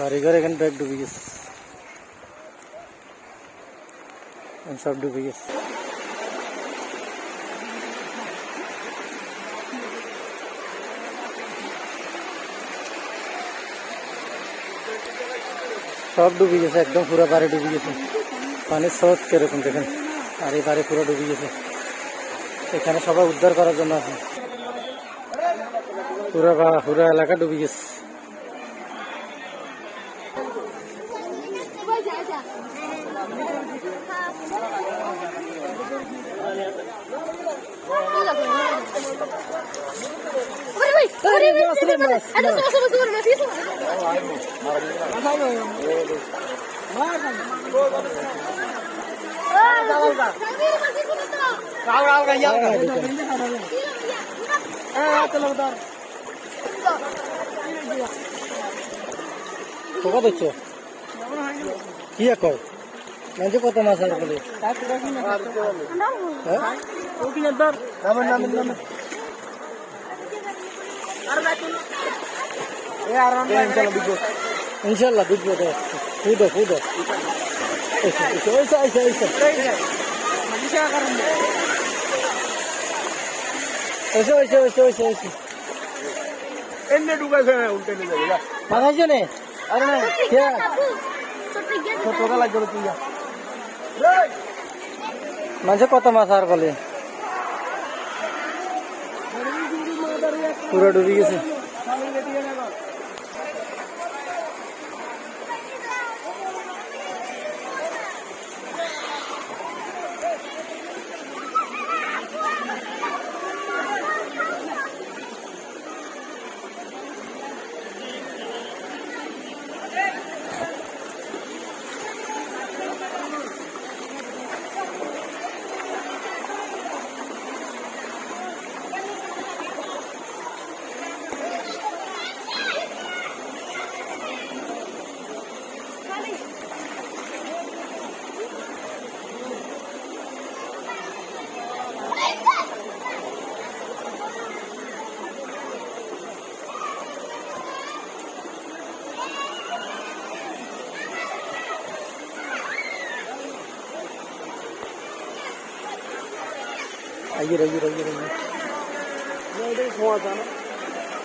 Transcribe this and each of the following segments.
বাড়িঘর এখানে ব্যাগ ডুবে গেছে, সব ডুবে গেছে। সব ডুবে গেছে, একদম পুরো বাড়ি ডুবে গেছে। পানির স্রোত কিরকম দেখেন, আর এই বাড়ি পুরো ডুবে গেছে। এখানে সবাই উদ্ধার করার জন্য আছে, পুরো এলাকা ডুবে গেছে। কোকা দেখছো কি কয় মানে কত মাছ আর বলে ইনশাল্লাহ বুঝবো ফুদো ফুদো মাথাইছো নে আরে না ছোটটা লাগবে তুই মাঝে কত মাছ আর বলে পুরো ডুবে গেছে।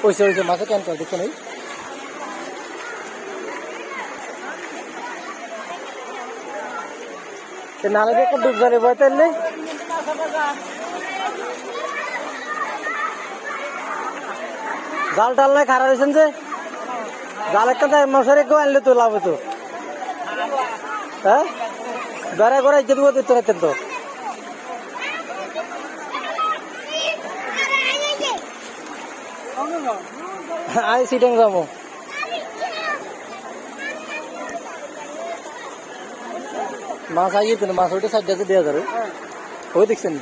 ওইসে মাছে কেন করে দেখো নাই নালে দেখো ডুব জালে বয় তাইলে জাল টাল নাই খারাপ হয়েছেন যে জাল একটা মশারি কেউ আনলে তো লাভ হতো। হ্যাঁ বেড়া করে ইজ্জত করতে রাখতেন তো আই সিটাং যাবো মাছ আইয়ে তো মাছ ওইটা সাইড দেওয়া যাবে ওই দেখছেন।